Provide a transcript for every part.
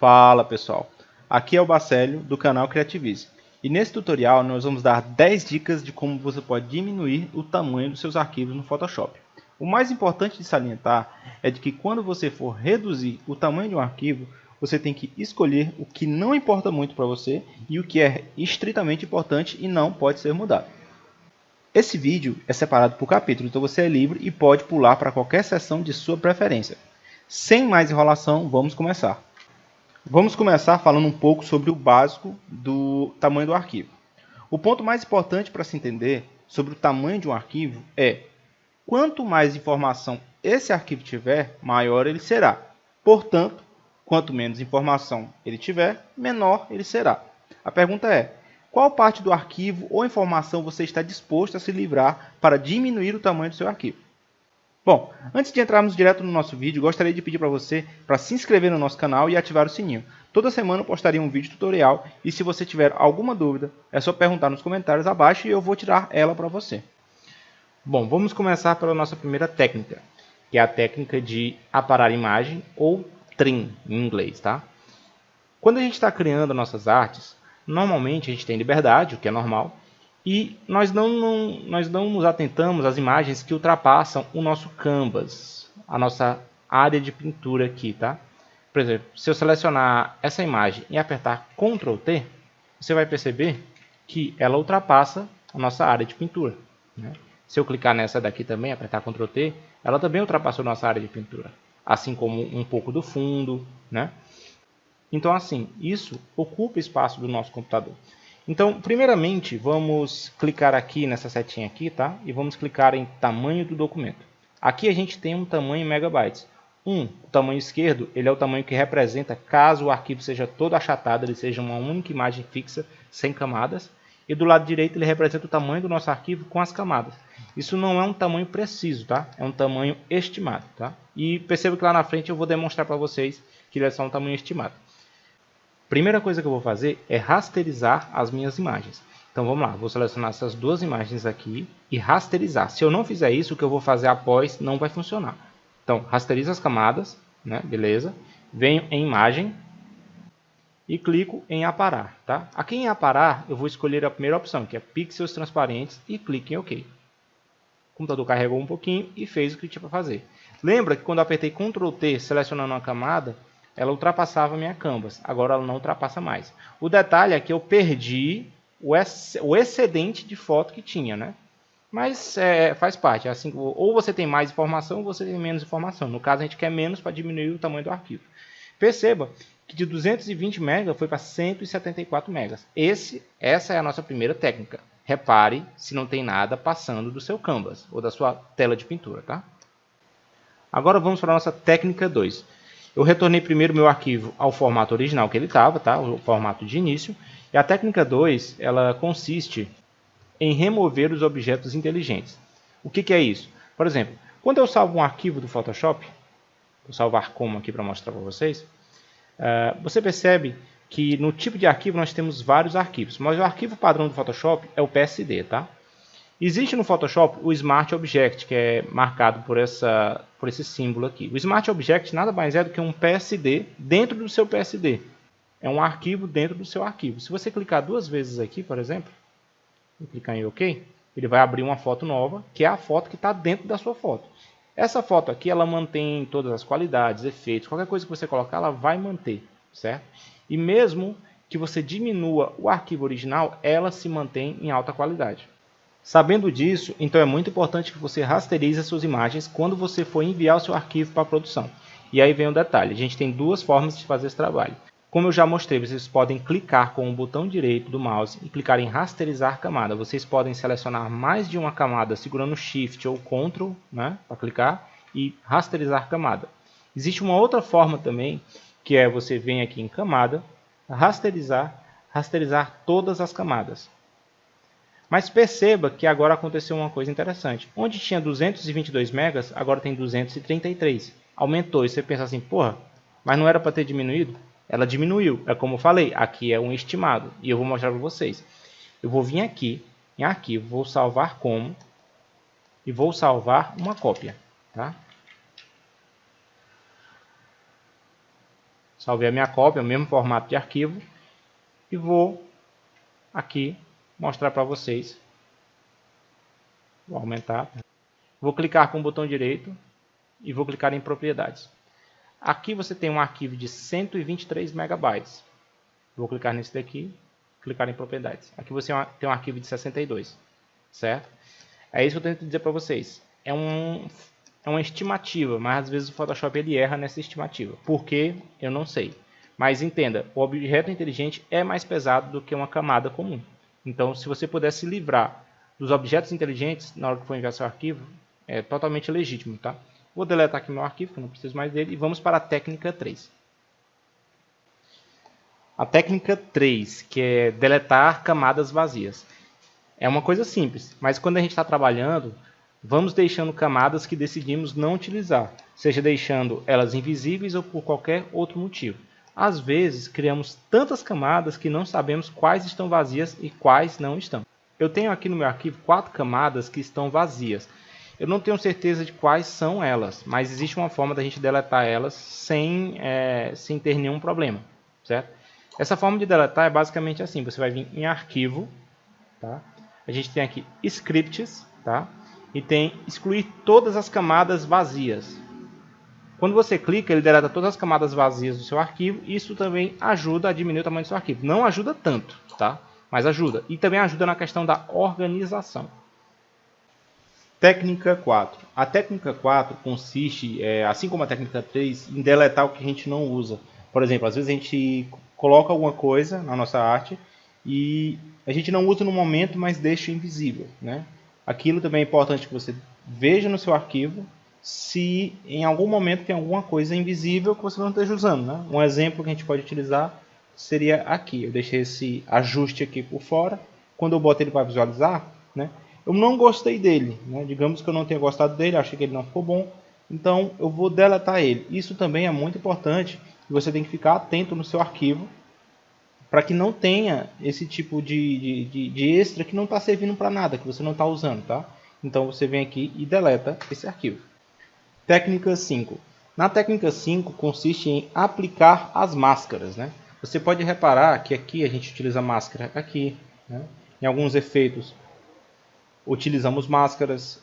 Fala pessoal, aqui é o Bacélio do canal Creativize e nesse tutorial nós vamos dar 10 dicas de como você pode diminuir o tamanho dos seus arquivos no Photoshop. O mais importante de salientar é de que quando você for reduzir o tamanho de um arquivo, você tem que escolher o que não importa muito para você e o que é estritamente importante e não pode ser mudado. Esse vídeo é separado por capítulo, então você é livre e pode pular para qualquer seção de sua preferência. Sem mais enrolação, vamos começar. Vamos começar falando um pouco sobre o básico do tamanho do arquivo. O ponto mais importante para se entender sobre o tamanho de um arquivo é quanto mais informação esse arquivo tiver, maior ele será. Portanto, quanto menos informação ele tiver, menor ele será. A pergunta é, qual parte do arquivo ou informação você está disposto a se livrar para diminuir o tamanho do seu arquivo? Bom, antes de entrarmos direto no nosso vídeo, gostaria de pedir para você para se inscrever no nosso canal e ativar o sininho. Toda semana eu postaria um vídeo tutorial e se você tiver alguma dúvida, é só perguntar nos comentários abaixo e eu vou tirar ela para você. Bom, vamos começar pela nossa primeira técnica, que é a técnica de aparar imagem ou trim em inglês, tá? Quando a gente está criando nossas artes, normalmente a gente tem liberdade, o que é normal, e nós não nos atentamos às imagens que ultrapassam o nosso canvas, a nossa área de pintura aqui, tá? Por exemplo, se eu selecionar essa imagem e apertar Ctrl T, você vai perceber que ela ultrapassa a nossa área de pintura, né? Se eu clicar nessa daqui também, apertar Ctrl T, ela também ultrapassou a nossa área de pintura, assim como um pouco do fundo, né? Então, assim, isso ocupa espaço do nosso computador. Então, primeiramente, vamos clicar aqui nessa setinha aqui, tá? E vamos clicar em tamanho do documento. Aqui a gente tem um tamanho em megabytes. O tamanho esquerdo, ele é o tamanho que representa caso o arquivo seja todo achatado, ele seja uma única imagem fixa, sem camadas. E do lado direito ele representa o tamanho do nosso arquivo com as camadas. Isso não é um tamanho preciso, tá? É um tamanho estimado, tá? E perceba que lá na frente eu vou demonstrar para vocês que ele é só um tamanho estimado. Primeira coisa que eu vou fazer é rasterizar as minhas imagens. Então vamos lá, vou selecionar essas duas imagens aqui e rasterizar. Se eu não fizer isso, o que eu vou fazer após não vai funcionar. Então, rasterizo as camadas, né? Beleza. Venho em imagem e clico em aparar, tá? Aqui em aparar, eu vou escolher a primeira opção, que é pixels transparentes, e clique em OK. O computador carregou um pouquinho e fez o que tinha para fazer. Lembra que quando eu apertei Ctrl T selecionando uma camada, ela ultrapassava a minha canvas. Agora ela não ultrapassa mais. O detalhe é que eu perdi o excedente de foto que tinha, né? Mas faz parte. Assim, ou você tem mais informação ou você tem menos informação. No caso, a gente quer menos para diminuir o tamanho do arquivo. Perceba que de 220 MB foi para 174 MB. Essa é a nossa primeira técnica. Repare se não tem nada passando do seu canvas ou da sua tela de pintura, tá? Agora vamos para a nossa técnica 2. Eu retornei primeiro meu arquivo ao formato original que ele estava, tá? O formato de início. E a técnica 2, ela consiste em remover os objetos inteligentes. O que é isso? Por exemplo, quando eu salvo um arquivo do Photoshop, vou salvar como aqui para mostrar para vocês, você percebe que no tipo de arquivo nós temos vários arquivos, mas o arquivo padrão do Photoshop é o PSD, tá? Existe no Photoshop o Smart Object, que é marcado por esse símbolo aqui. O Smart Object nada mais é do que um PSD dentro do seu PSD. É um arquivo dentro do seu arquivo. Se você clicar duas vezes aqui, por exemplo, e clicar em OK, ele vai abrir uma foto nova, que é a foto que está dentro da sua foto. Essa foto aqui, ela mantém todas as qualidades, efeitos, qualquer coisa que você colocar, ela vai manter, certo? E mesmo que você diminua o arquivo original, ela se mantém em alta qualidade. Sabendo disso, então é muito importante que você rasterize as suas imagens quando você for enviar o seu arquivo para a produção. E aí vem o detalhe, a gente tem duas formas de fazer esse trabalho. Como eu já mostrei, vocês podem clicar com o botão direito do mouse e clicar em rasterizar camada. Vocês podem selecionar mais de uma camada segurando Shift ou Ctrl, né, para clicar e rasterizar camada. Existe uma outra forma também, que é você vem aqui em camada, rasterizar todas as camadas. Mas perceba que agora aconteceu uma coisa interessante. Onde tinha 222 megas, agora tem 233. Aumentou. E você pensa assim, porra, mas não era para ter diminuído? Ela diminuiu. É como eu falei, aqui é um estimado. E eu vou mostrar para vocês. Eu vou vir aqui em arquivo, vou salvar como e vou salvar uma cópia. Tá? Salvei a minha cópia, o mesmo formato de arquivo. E vou aqui mostrar para vocês. Vou aumentar. Vou clicar com o botão direito e vou clicar em propriedades. Aqui você tem um arquivo de 123 megabytes. Vou clicar nesse daqui, clicar em propriedades. Aqui você tem um arquivo de 62, certo? É isso que eu tento dizer para vocês. É uma estimativa, mas às vezes o Photoshop ele erra nessa estimativa. Por quê? Eu não sei. Mas entenda, o objeto inteligente é mais pesado do que uma camada comum. Então, se você puder se livrar dos objetos inteligentes na hora que for enviar seu arquivo, é totalmente legítimo, tá? Vou deletar aqui meu arquivo, que eu não preciso mais dele, e vamos para a técnica 3. A técnica 3, que é deletar camadas vazias. É uma coisa simples, mas quando a gente está trabalhando, vamos deixando camadas que decidimos não utilizar, seja deixando elas invisíveis ou por qualquer outro motivo. Às vezes, criamos tantas camadas que não sabemos quais estão vazias e quais não estão. Eu tenho aqui no meu arquivo 4 camadas que estão vazias. Eu não tenho certeza de quais são elas, mas existe uma forma da gente deletar elas sem ter nenhum problema, certo? Essa forma de deletar é basicamente assim, você vai vir em arquivo, tá? A gente tem aqui scripts, tá? E tem excluir todas as camadas vazias. Quando você clica, ele deleta todas as camadas vazias do seu arquivo. Isso também ajuda a diminuir o tamanho do seu arquivo. Não ajuda tanto, tá? Mas ajuda. E também ajuda na questão da organização. Técnica 4. A técnica 4 consiste, assim como a técnica 3, em deletar o que a gente não usa. Por exemplo, às vezes a gente coloca alguma coisa na nossa arte e a gente não usa no momento, mas deixa invisível, né? Aquilo também é importante que você veja no seu arquivo se em algum momento tem alguma coisa invisível que você não esteja usando, né? Um exemplo que a gente pode utilizar seria aqui. Eu deixei esse ajuste aqui por fora. Quando eu boto ele para visualizar, né? Eu não gostei dele, né? Digamos que eu não tenha gostado dele, achei que ele não ficou bom, então eu vou deletar ele. Isso também é muito importante, você tem que ficar atento no seu arquivo, para que não tenha esse tipo de extra que não está servindo para nada, que você não está usando, tá? Então você vem aqui e deleta esse arquivo. Técnica 5. Na técnica 5 consiste em aplicar as máscaras, né? Você pode reparar que aqui a gente utiliza máscara aqui, né? Em alguns efeitos utilizamos máscaras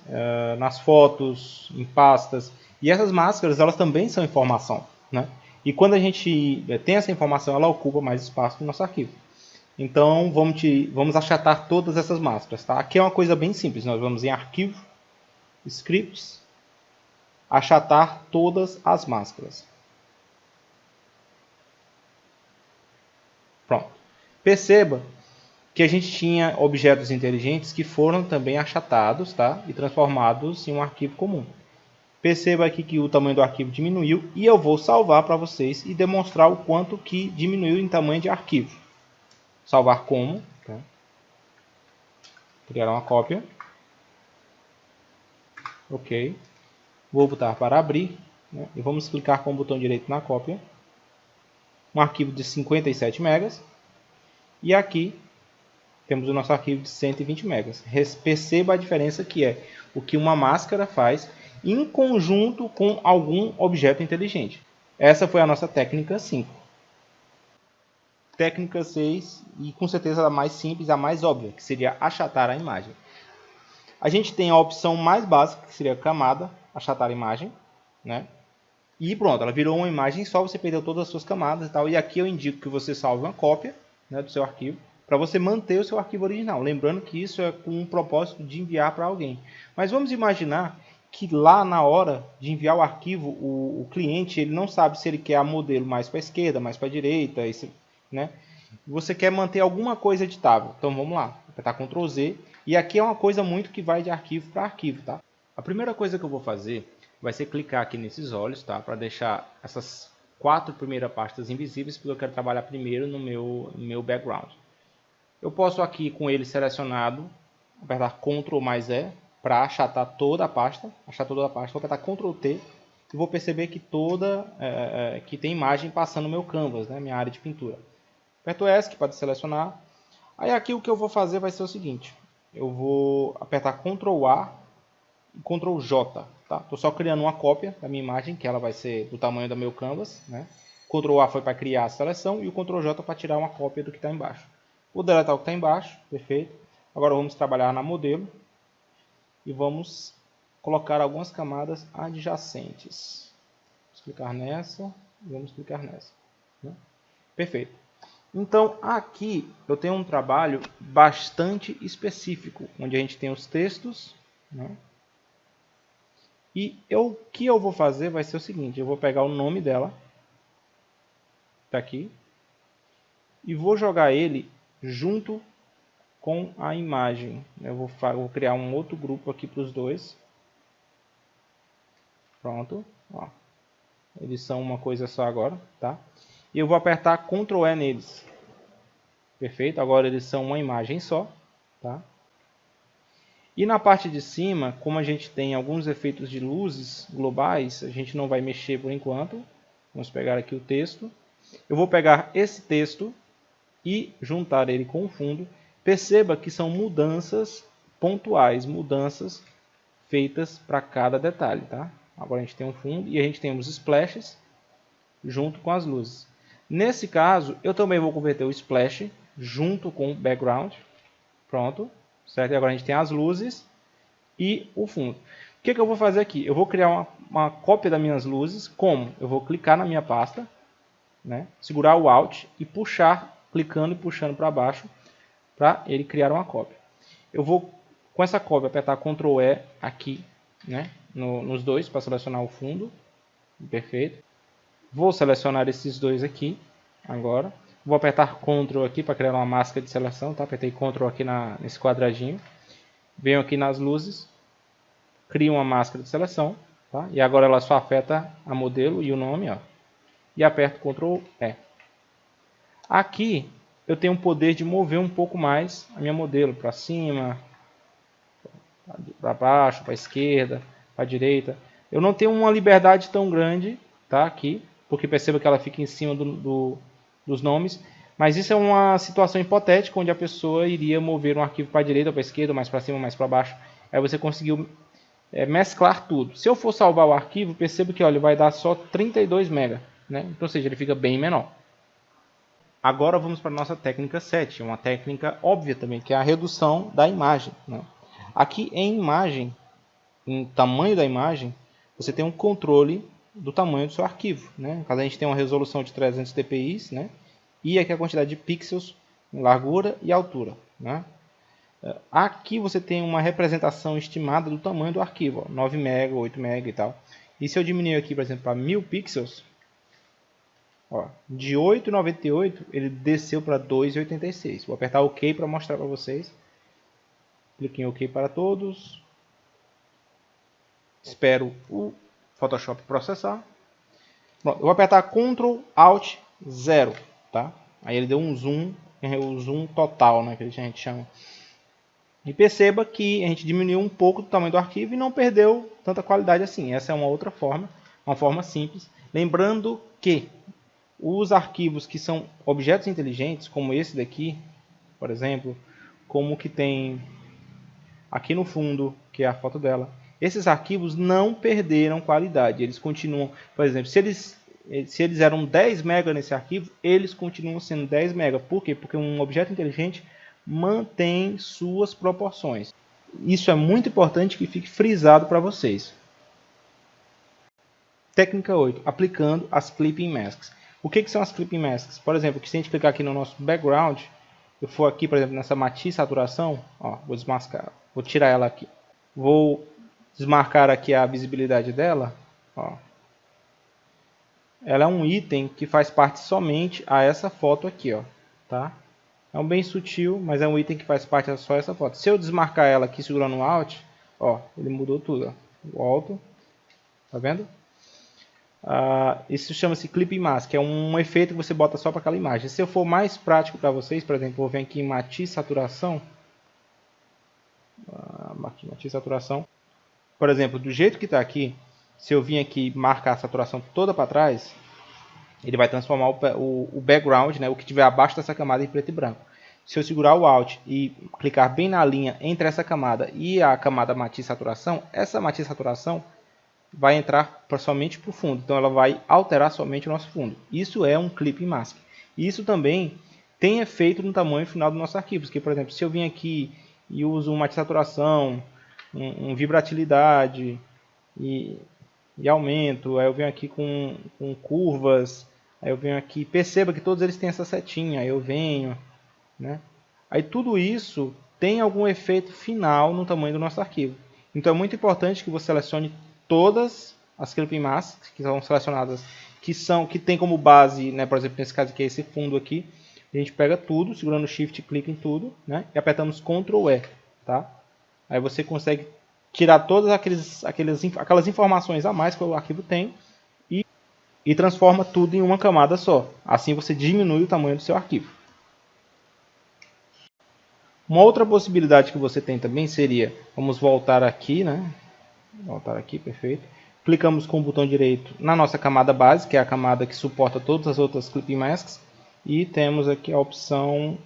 nas fotos, em pastas, e essas máscaras elas também são informação, né? E quando a gente tem essa informação, ela ocupa mais espaço no nosso arquivo. Então vamos achatar todas essas máscaras, tá? Aqui é uma coisa bem simples, nós vamos em arquivo, scripts, achatar todas as máscaras. Pronto. Perceba que a gente tinha objetos inteligentes que foram também achatados, tá? E transformados em um arquivo comum. Perceba aqui que o tamanho do arquivo diminuiu e eu vou salvar para vocês e demonstrar o quanto que diminuiu em tamanho de arquivo. Salvar como, tá? Criar uma cópia. Ok. Vou botar para abrir, né? E vamos clicar com o botão direito na cópia. Um arquivo de 57 megas. E aqui temos o nosso arquivo de 120 megas. Perceba a diferença que é o que uma máscara faz em conjunto com algum objeto inteligente. Essa foi a nossa técnica 5. Técnica 6, e com certeza a mais simples, a mais óbvia, que seria achatar a imagem. A gente tem a opção mais básica, que seria camada, achatar a imagem, né? E pronto, ela virou uma imagem só, você perdeu todas as suas camadas e tal. E aqui eu indico que você salve uma cópia, né, do seu arquivo, para você manter o seu arquivo original. Lembrando que isso é com o propósito de enviar para alguém. Mas vamos imaginar que lá na hora de enviar o arquivo, o cliente ele não sabe se ele quer a modelo mais para a esquerda, mais para a direita, né? Você quer manter alguma coisa editável. Então vamos lá, apertar Ctrl Z. E aqui é uma coisa muito que vai de arquivo para arquivo, tá? A primeira coisa que eu vou fazer vai ser clicar aqui nesses olhos, tá? Para deixar essas 4 primeiras pastas invisíveis, porque eu quero trabalhar primeiro no meu background. Eu posso aqui com ele selecionado, apertar Ctrl mais E para achatar toda a pasta. Vou apertar Ctrl T e vou perceber que que tem imagem passando no meu canvas, né? Minha área de pintura. Aperto ESC para selecionar. Aí aqui o que eu vou fazer vai ser o seguinte. Eu vou apertar Ctrl A e Ctrl J. Tá? Estou só criando uma cópia da minha imagem, que ela vai ser do tamanho do meu canvas, né? Ctrl A foi para criar a seleção e o Ctrl J para tirar uma cópia do que está embaixo. Vou deletar o que está embaixo, perfeito. Agora vamos trabalhar na modelo e vamos colocar algumas camadas adjacentes. Vamos clicar nessa e vamos clicar nessa. Né? Perfeito. Então aqui eu tenho um trabalho bastante específico, onde a gente tem os textos, né? E o que eu vou fazer vai ser o seguinte, eu vou pegar o nome dela, tá aqui, e vou jogar ele junto com a imagem. Eu vou criar um outro grupo aqui para os dois. Pronto, ó. Eles são uma coisa só agora, tá? E eu vou apertar Ctrl E neles. Perfeito, agora eles são uma imagem só, tá? E na parte de cima, como a gente tem alguns efeitos de luzes globais, a gente não vai mexer por enquanto. Vamos pegar aqui o texto. Eu vou pegar esse texto e juntar ele com o fundo. Perceba que são mudanças pontuais, mudanças feitas para cada detalhe, tá? Agora a gente tem um fundo e a gente tem os splashes junto com as luzes. Nesse caso, eu também vou converter o splash junto com o background. Pronto, certo? E agora a gente tem as luzes e o fundo. O que eu vou fazer aqui? Eu vou criar uma cópia das minhas luzes. Como? Eu vou clicar na minha pasta, né? Segurar o Alt e puxar, clicando e puxando para baixo, para ele criar uma cópia. Eu vou, com essa cópia, apertar Ctrl E aqui, né? Nos dois, para selecionar o fundo. Perfeito. Vou selecionar esses dois aqui, agora. Vou apertar Ctrl aqui para criar uma máscara de seleção, tá? Apertei Ctrl aqui nesse quadradinho. Venho aqui nas luzes, crio uma máscara de seleção, tá? E agora ela só afeta a modelo e o nome, ó. E aperto Ctrl E. Aqui eu tenho o poder de mover um pouco mais a minha modelo para cima, para baixo, para a esquerda, para a direita. Eu não tenho uma liberdade tão grande, tá? Aqui, porque perceba que ela fica em cima dos nomes. Mas isso é uma situação hipotética onde a pessoa iria mover um arquivo para a direita ou para a esquerda, mais para cima, mais para baixo. Aí você conseguiu mesclar tudo. Se eu for salvar o arquivo, perceba que olha, ele vai dar só 32 MB, né? Então, ou seja, ele fica bem menor. Agora vamos para a nossa técnica 7, uma técnica óbvia também, que é a redução da imagem, né? Aqui em imagem, em tamanho da imagem, você tem um controle do tamanho do seu arquivo, né? No caso, a gente tem uma resolução de 300 dpi, né? E aqui a quantidade de pixels em largura e altura, né? Aqui você tem uma representação estimada do tamanho do arquivo, ó, 9 MB, 8 MB e tal. E se eu diminuir aqui, por exemplo, para 1000 pixels, ó, de 8,98 ele desceu para 2,86. Vou apertar OK para mostrar para vocês. Clique em OK para todos. Espero o Photoshop processar. Pronto, eu vou apertar Ctrl Alt 0, tá? Aí ele deu um zoom, o zoom total, né, que a gente chama. E perceba que a gente diminuiu um pouco do tamanho do arquivo e não perdeu tanta qualidade assim. Essa é uma outra forma, uma forma simples. Lembrando que os arquivos que são objetos inteligentes, como esse daqui, por exemplo, como que tem aqui no fundo, que é a foto dela, esses arquivos não perderam qualidade. Eles continuam, por exemplo, se eles eram 10 MB nesse arquivo, eles continuam sendo 10 MB. Por quê? Porque um objeto inteligente mantém suas proporções. Isso é muito importante que fique frisado para vocês. Técnica 8. Aplicando as Clipping Masks. O que são as Clipping Masks? Por exemplo, se a gente clicar aqui no nosso background, eu for aqui, por exemplo, nessa matiz saturação, ó, vou desmascarar, vou tirar ela aqui. Vou desmarcar aqui a visibilidade dela, ó. Ela é um item que faz parte somente a essa foto aqui, ó, tá? É um bem sutil, mas é um item que faz parte só essa foto. Se eu desmarcar ela aqui segurando o Alt, ó, ele mudou tudo, ó. Volto, tá vendo? Isso chama-se Clipping Mask, é um efeito que você bota só para aquela imagem. Se eu for mais prático para vocês, por exemplo, vou vir aqui em matiz saturação. Matiz saturação. Por exemplo, do jeito que está aqui, se eu vir aqui marcar a saturação toda para trás, ele vai transformar o background, né, o que tiver abaixo dessa camada, em preto e branco. Se eu segurar o Alt e clicar bem na linha entre essa camada e a camada matiz saturação, essa matiz saturação vai entrar somente para o fundo. Então ela vai alterar somente o nosso fundo. Isso é um clipping mask. Isso também tem efeito no tamanho final do nosso arquivo. Porque, por exemplo, se eu vim aqui e uso uma saturação, um vibratilidade e aumento, aí eu venho aqui com curvas, aí eu venho aqui, perceba que todos eles têm essa setinha, aí eu venho, né? Aí tudo isso tem algum efeito final no tamanho do nosso arquivo. Então é muito importante que você selecione todas as clipping masks que são selecionadas, que tem como base, né, por exemplo, nesse caso aqui, esse fundo aqui. A gente pega tudo, segurando o Shift, clica em tudo, né, e apertamos Ctrl E, tá? Aí você consegue tirar todas aquelas informações a mais que o arquivo tem e transforma tudo em uma camada só. Assim você diminui o tamanho do seu arquivo. Uma outra possibilidade que você tem também seria, vamos voltar aqui, né? Voltar aqui, perfeito. Clicamos com o botão direito na nossa camada base, que é a camada que suporta todas as outras clipping masks. E temos aqui a opção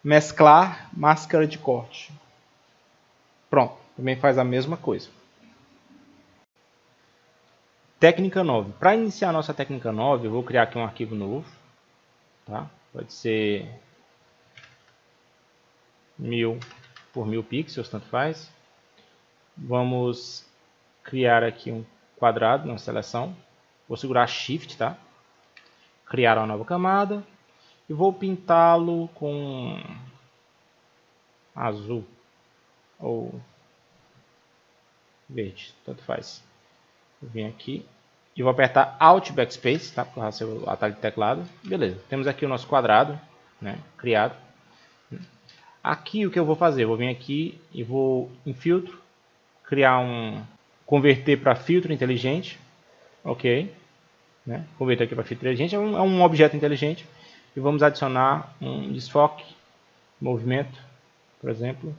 mesclar máscara de corte. Pronto, também faz a mesma coisa. Técnica 9. Para iniciar a nossa técnica 9, eu vou criar aqui um arquivo novo. Tá? Pode ser 1000 por 1000 pixels, tanto faz. Vamos criar aqui um quadrado na seleção. Vou segurar Shift, tá? Criar uma nova camada. E vou pintá-lo com azul ou verde, tanto faz. Vou vir aqui e vou apertar Alt Backspace, tá? Para ser o atalho de teclado. Beleza, temos aqui o nosso quadrado, né? Criado. Aqui o que eu vou fazer? Eu vou vir aqui e vou em filtro, converter para filtro inteligente, ok? Né? Converter aqui para filtro inteligente, é um objeto inteligente. E vamos adicionar um desfoque, movimento, por exemplo,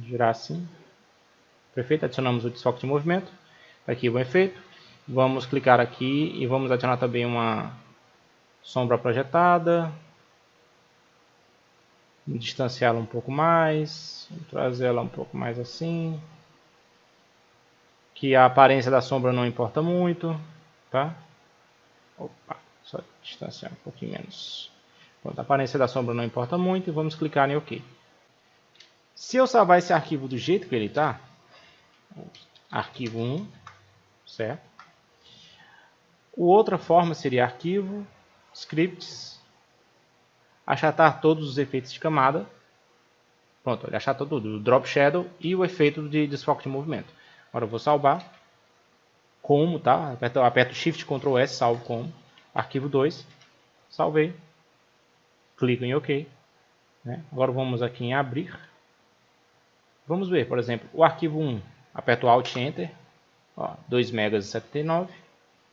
girar assim. Perfeito, adicionamos o desfoque de movimento. Aqui o efeito. Vamos clicar aqui e vamos adicionar também uma sombra projetada. Distanciá-la um pouco mais, trazê-la um pouco mais assim. Que a aparência da sombra não importa muito, tá? Opa, só distanciar um pouquinho menos. Pronto, a aparência da sombra não importa muito e vamos clicar em OK. Se eu salvar esse arquivo do jeito que ele está, arquivo 1, certo? Outra forma seria arquivo, scripts, achatar todos os efeitos de camada. Pronto, ele achata tudo, o drop shadow e o efeito de desfoque de movimento. Agora eu vou salvar como, tá? Aperto Shift Ctrl S, salvo como. Arquivo 2, salvei. Clico em OK. Né? Agora vamos aqui em abrir. Vamos ver, por exemplo, o arquivo 1, aperto Alt Enter, 2 MB e 79.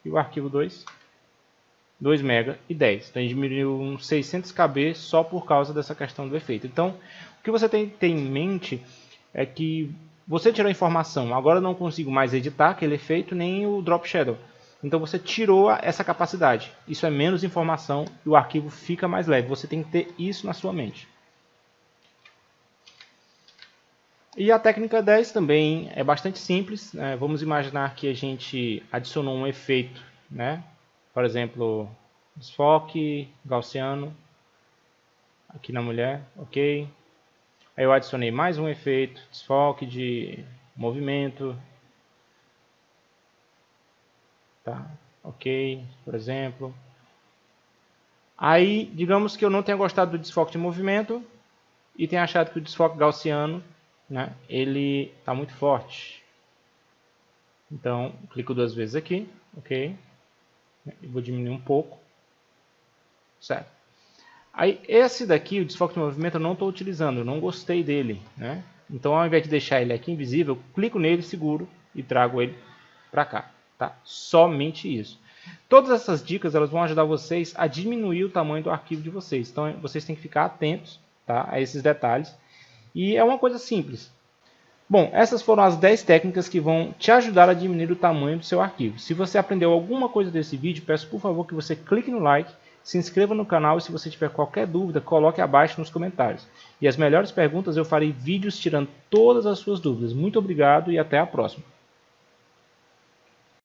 E o arquivo 2, 2 MB e 10. Então, diminuiu uns 600 KB só por causa dessa questão do efeito. Então, o que você tem que ter em mente é que você tirou a informação. Agora eu não consigo mais editar aquele efeito nem o Drop Shadow. Então, você tirou essa capacidade. Isso é menos informação e o arquivo fica mais leve. Você tem que ter isso na sua mente. E a técnica 10 também é bastante simples. Vamos imaginar que a gente adicionou um efeito, né? Por exemplo, desfoque gaussiano aqui na mulher, ok. Aí eu adicionei mais um efeito, desfoque de movimento, tá? Ok, por exemplo. Aí, digamos que eu não tenha gostado do desfoque de movimento e tenha achado que o desfoque gaussiano, né, ele está muito forte. Então, clico 2 vezes aqui, ok. E vou diminuir um pouco, certo? Aí, esse daqui, o desfoque de movimento, eu não estou utilizando, eu não gostei dele, né? Então, ao invés de deixar ele aqui invisível, eu clico nele, seguro e trago ele para cá, tá? Somente isso. Todas essas dicas elas vão ajudar vocês a diminuir o tamanho do arquivo de vocês. Então, vocês têm que ficar atentos, tá, a esses detalhes. E é uma coisa simples. Bom, essas foram as 10 técnicas que vão te ajudar a diminuir o tamanho do seu arquivo. Se você aprendeu alguma coisa desse vídeo, peço por favor que você clique no like, se inscreva no canal e se você tiver qualquer dúvida, coloque abaixo nos comentários. E as melhores perguntas eu farei vídeos tirando todas as suas dúvidas. Muito obrigado e até a próxima.